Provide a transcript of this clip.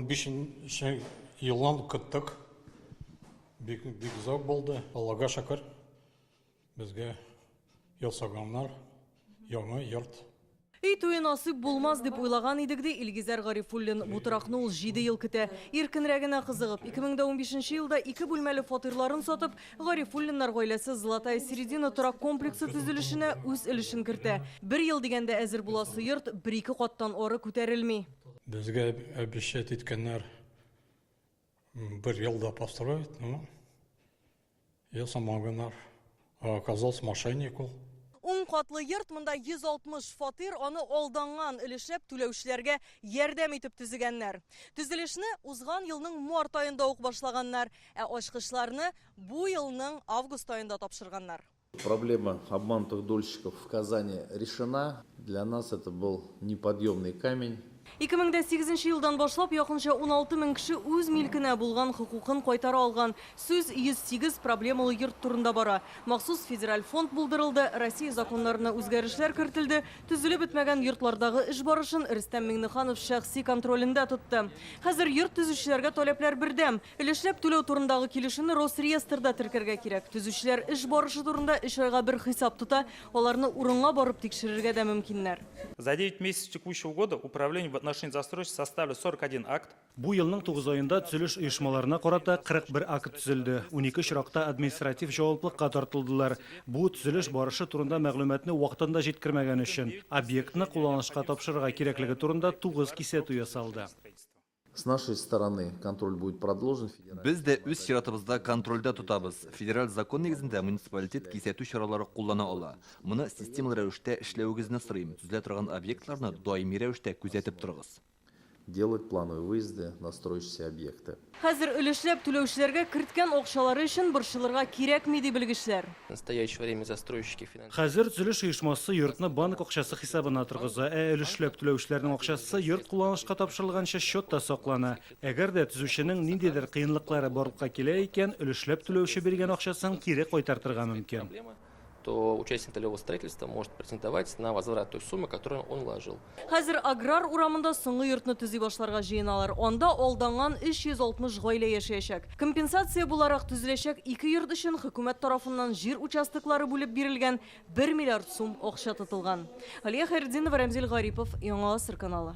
2015 елдан күттік. Бик зор болды. Аллаға шүкір. Бізге елсағандар, яңа йорт. Үй туы насып булмас дип уйлаган идек ди Илгизәр Гарифуллин. Бутыракны ул 7 ел көтә. Иркенрәгенә кызыгып, 2015 елда 2 бүлмәле фатирларын сатып, Гарифуллиннар гаиләсе Золотая середина торак комплексы төзелешенә үз өлешен кертә. 1 ел дигәндә әзер буласы йорт 1-2 каттан ары күтәрелми. Безгә обещать иткәннәр 1 елда построить, но я самогонар. Оказался мошенник ул. 10 катлы йорт, монда 160 фатир, аны алданган өлешләп түләүчеләргә ярдәм итеп төзегәннәр. Төзелешне узган елның март аенда ук башлаганнар, ә ачкычларны бу елның август аенда тапшырганнар. Проблема обманутых дольщиков в Казани решена. Для нас это был неподъемный камень. 2008 елдан башлап якынча 16 мең кеше үз милкенә булган хукукын кайтара алган. Сүз 108 проблемалы йорт турында бара. Махсус федераль фонд булдырылды, Россия законнарына үзгәрешләр кертелде, төзелеп бетмәгән йортлардагы эш барышын Рөстәм Миңнеханов шәхси контролендә тотты. Хәзер йорт төзүчеләргә таләпләр бердәм. Өлешләп түләү турындагы килешүне Росреестрда теркәргә кирәк. Төзүчеләр эш барышы турында 3 айга бер хисап тута, аларны урынга барып тикшерергә дә мөмкиннәр. За 9 месяцев текущего года управление в отношении застройщиков составили 41 акт. Бу елның 9 аенда төзелеш оешмаларына карата 41 акт төзелде. 12 очракта административ җаваплылыкка тартылдылар. Бу төзелеш барышы турында мәгълүматны вакытында җиткермәгән өчен объектны кулланышка тапшырырга кирәклеге турында 9 кисәтү ясалды. С нашей стороны контроль будет продолжен. Біз де үз чиратыбызда контрольдә тотабыз. Федераль закон негезендә муниципалитет кисәтү чаралары куллана ала. Моны системалы рәвештә эшләүегезне сорыйм. Төзелә торган объектларны даими рәвештә күзәтеп торыгыз. Делать плановые выезды на строящиеся объекты. Хәзер өлешләп түләүчеләргә керткән акчалары өчен борчылырга кирәкми ди белгечләр. В настоящее время застройщики финансируют. Хәзер төзелеш оешмасы йортны банк акчасы хисабына торгыза, ә өлешләп түләүчеләрнең акчасы йорт кулланышка тапшырылганча счетта саклана. Әгәр дә төзүченең ниндидер кыенлыклары барлыкка килә икән, өлешләп түләүче биргән акчасын кире кайтартырга мөмкин. То участник целевого строительства может претендовать на возврат той суммы, которую он вложил. Хәзер аграр урамында соңгы йортны төзи башларга җыеналар. Анда алданган 360 гаилә яшәячәк. Компенсация буларак төзеләчәк 2 йорт өчен хөкүмәт тарафыннан җир участоклары бүлеп бирелгән 1 миллиард сум акча тотылган. Алия Хайретдинова, Рамзил Гарипов, Яңа Асыр каналы.